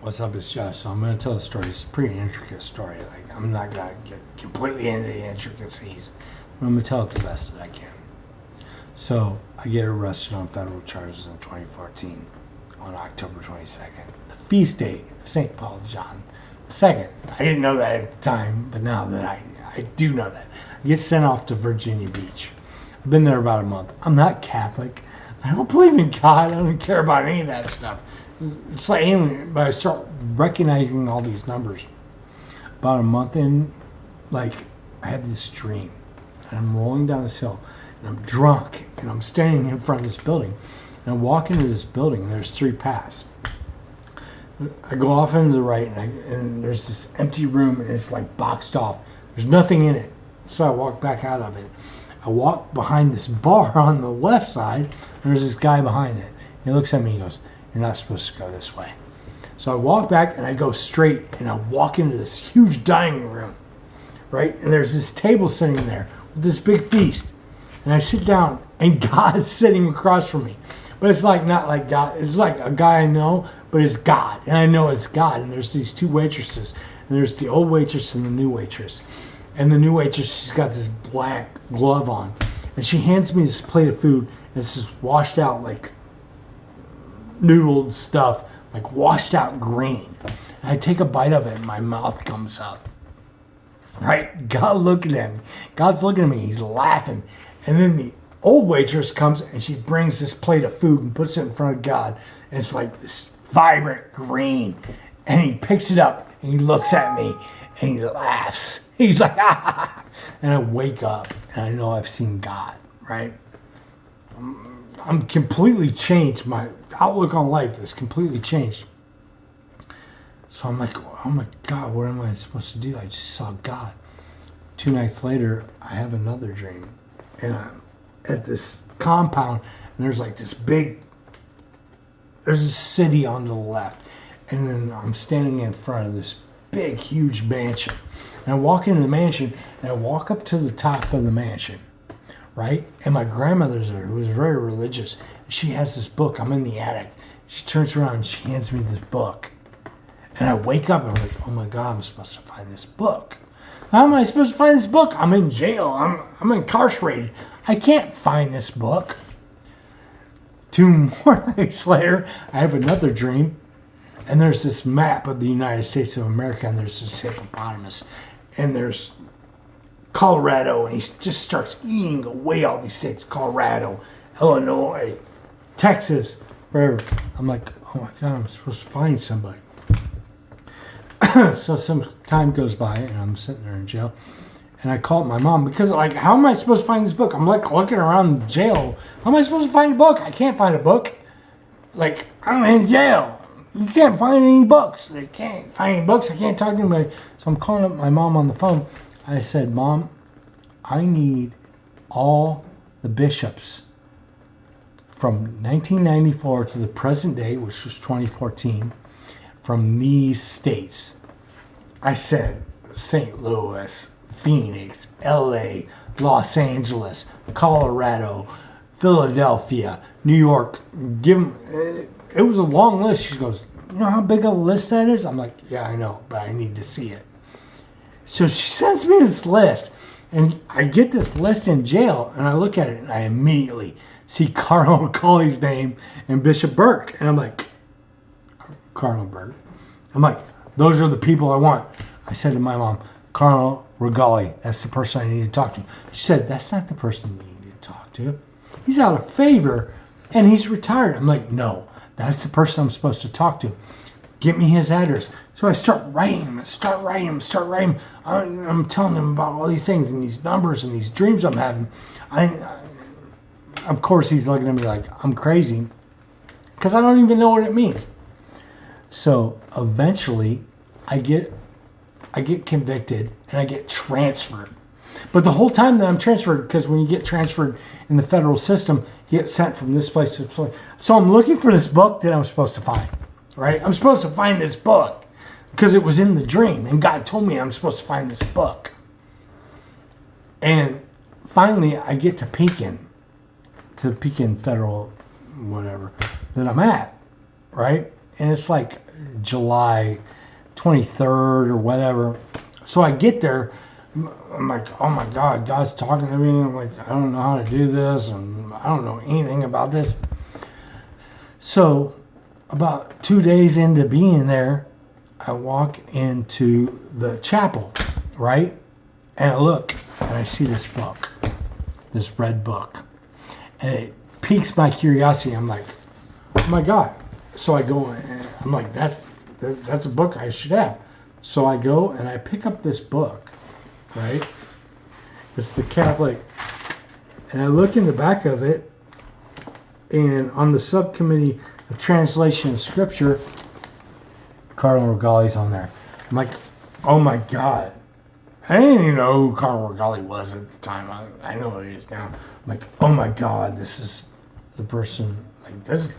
What's up, it's Josh. So I'm going to tell a story. It's a pretty intricate story. Like, I'm not going to get completely into the intricacies. But I'm going to tell it the best that I can. So I get arrested on federal charges in 2014 on October 22nd, the feast day of St. Paul John II. I didn't know that at the time, but now that I do know that. I get sent off to Virginia Beach. I've been there about a month. I'm not Catholic. I don't believe in God. I don't care about any of that stuff. It's like, but I start recognizing all these numbers. About a month in, like, I have this dream, and I'm rolling down this hill, and I'm drunk, and I'm standing in front of this building, and I walk into this building, and there's 3 paths. I go off into the right, and there's this empty room, and it's like boxed off. There's nothing in it, so I walk back out of it. I walk behind this bar on the left side, and there's this guy behind it. He looks at me, and he goes, "You're not supposed to go this way." So I walk back and I go straight and I walk into this huge dining room, right? And there's this table sitting there with this big feast. And I sit down and God's sitting across from me. But it's like not like God. It's like a guy I know, but it's God. And I know it's God. And there's these 2 waitresses. And there's the old waitress and the new waitress. And the new waitress, she's got this black glove on. And she hands me this plate of food. And it's just washed out like noodled stuff, like washed out green. And I take a bite of it and my mouth comes up. Right? God looking at me. God's looking at me. He's laughing. And then the old waitress comes and she brings this plate of food and puts it in front of God. And it's like this vibrant green. And he picks it up and he looks at me and he laughs. He's like, ah. And I wake up and I know I've seen God, right? I'm completely changed. My outlook on life is completely changed. So I'm like, oh my God, what am I supposed to do? I just saw God. 2 nights later, I have another dream. And I'm at this compound, and there's like this big, there's a city on the left. And then I'm standing in front of this big, huge mansion. And I walk into the mansion, and I walk up to the top of the mansion. Right? And my grandmother's there, who was very religious. She has this book. I'm in the attic. She turns around and she hands me this book. And I wake up and I'm like, oh my God, I'm supposed to find this book. How am I supposed to find this book? I'm in jail. I'm incarcerated. I can't find this book. 2 more nights later, I have another dream. And there's this map of the United States of America, and there's this hippopotamus. And there's Colorado, and he just starts eating away all these states. Colorado, Illinois, Texas, wherever. I'm like, oh my God, I'm supposed to find somebody. So some time goes by, and I'm sitting there in jail, and I call my mom because, like, how am I supposed to find this book? I'm like looking around jail. How am I supposed to find a book? I can't find a book. Like, I'm in jail. You can't find any books. I can't find any books. I can't talk to anybody. So I'm calling up my mom on the phone. I said, Mom, I need all the bishops from 1994 to the present day, which was 2014, from these states. I said St. Louis, Phoenix, LA, Los Angeles, Colorado, Philadelphia, New York. Give them, it was a long list. She goes, you know how big of a list that is? I'm like, yeah, I know, but I need to see it. So she sends me this list, and I get this list in jail, and I look at it, and I immediately see Cardinal Macaulay's name and Bishop Burke. And I'm like, Cardinal Burke? I'm like, those are the people I want. I said to my mom, Cardinal Regali, that's the person I need to talk to. She said, that's not the person you need to talk to. He's out of favor, and he's retired. I'm like, no, that's the person I'm supposed to talk to. Get me his address. So I start writing him. I'm telling him about all these things and these numbers and these dreams I'm having. Of course, he's looking at me like I'm crazy because I don't even know what it means. So eventually, I get convicted and I get transferred. But the whole time that I'm transferred, because when you get transferred in the federal system, you get sent from this place to this place. So I'm looking for this book that I'm supposed to find. Right? I'm supposed to find this book because it was in the dream, and God told me I'm supposed to find this book. And finally, I get to Pekin Federal, whatever, that I'm at, right? And it's like July 23rd or whatever. So I get there, I'm like, oh my God, God's talking to me. I'm like, I don't know how to do this, and I don't know anything about this. So about 2 days into being there, I walk into the chapel, right? And I look, and I see this book, this red book. And it piques my curiosity. I'm like, oh my God. So I go, and I'm like, that's a book I should have. So I go, and I pick up this book, right? It's the Catholic. And I look in the back of it, and on the subcommittee of translation of scripture, Cardinal Regali's on there. I'm like, oh my God. I didn't even know who Cardinal Regali was at the time. I know who he is now. I'm like, oh my God, this is the person. Like, this is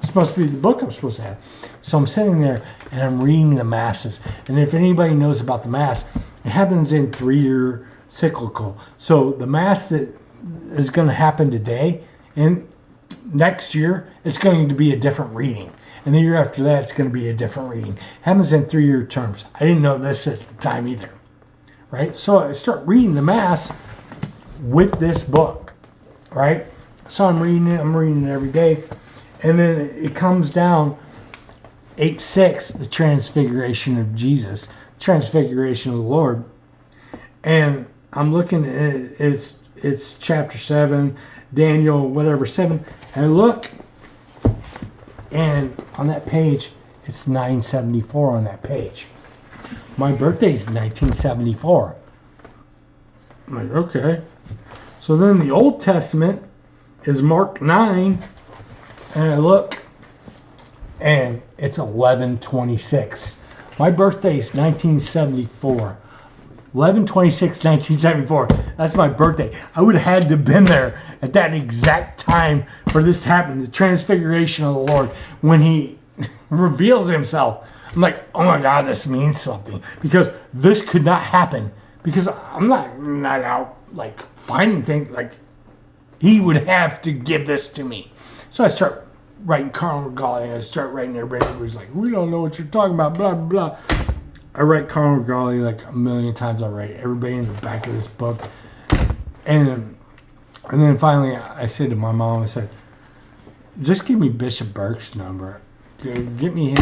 supposed to be the book I'm supposed to have. So I'm sitting there and I'm reading the masses. And if anybody knows about the mass, it happens in 3-year cyclical. So the mass that is going to happen today and next year, it's going to be a different reading. And the year after that, it's going to be a different reading. It happens in 3-year terms. I didn't know this at the time either. Right? So I start reading the Mass with this book. Right? So I'm reading it every day. And then it comes down 8:6, the transfiguration of Jesus, transfiguration of the Lord. And I'm looking at it, it's chapter 7, Daniel, whatever, 7. And I look, and on that page, it's 974 on that page. My birthday's 1974. I'm like, okay. So then the Old Testament is Mark 9, and I look, and it's 11/26. My birthday's 1974. 11/26/1974. That's my birthday. I would have had to have been there at that exact time for this to happen. The transfiguration of the Lord, when he reveals himself. I'm like, oh my God, this means something. Because this could not happen. Because I'm not out like finding things. Like, he would have to give this to me. So I start writing Cardinal Regali. I start writing everybody. Everybody's like, we don't know what you're talking about, blah, blah, blah. I write Cardinal Regali like a million times. I write everybody in the back of this book. And then finally I said to my mom, I said, just give me Bishop Burke's number. Get me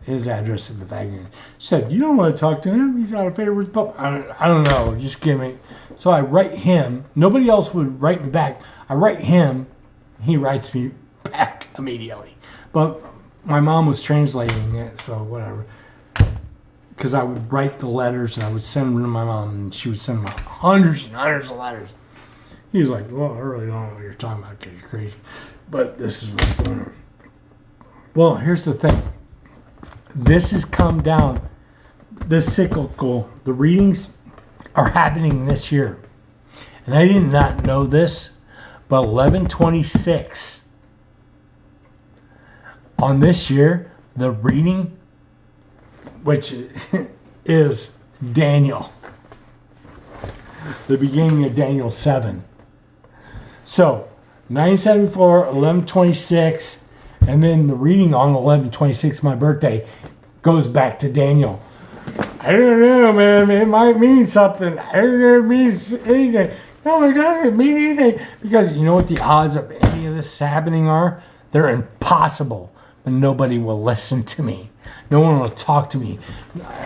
his address at the back. She said, you don't want to talk to him? He's out of favor with the Pope. I don't know. Just give me. So I write him. Nobody else would write me back. I write him. He writes me back immediately. But my mom was translating it, so whatever. Because I would write the letters and I would send them to my mom, and she would send me hundreds and hundreds of letters. He was like, well, I really don't know what you're talking about because you're crazy. But this is what's going on. Well, here's the thing. This has come down, this cyclical, the readings are happening this year. And I did not know this, but 11/26 on this year, the reading, which is Daniel, the beginning of Daniel 7. So 974, 11/26, and then the reading on 11/26, my birthday, goes back to Daniel. I don't know, man. It might mean something. I don't know if it means anything. No, it doesn't mean anything. Because you know what the odds of any of this happening are? They're impossible. But nobody will listen to me. No one will talk to me.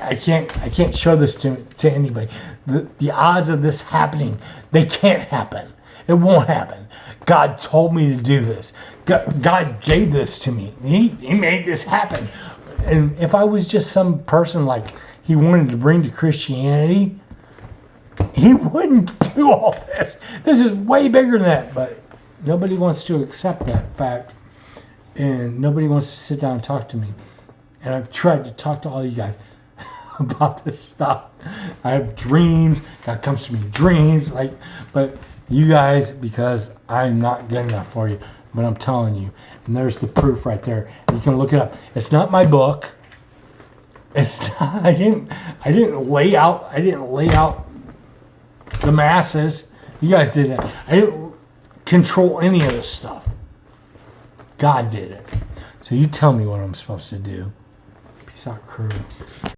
I can't show this to anybody. The odds of this happening, they can't happen. It won't happen. God told me to do this. God gave this to me. He made this happen. And if I was just some person like he wanted to bring to Christianity, he wouldn't do all this. This is way bigger than that. But nobody wants to accept that fact. And nobody wants to sit down and talk to me. And I've tried to talk to all you guys about this stuff. I have dreams. God comes to me in dreams. But you guys, because I'm not good enough for you. But I'm telling you. And there's the proof right there. You can look it up. It's not my book. It's not, I didn't lay out the masses. You guys did it. I didn't control any of this stuff. God did it. So you tell me what I'm supposed to do. He's not crew.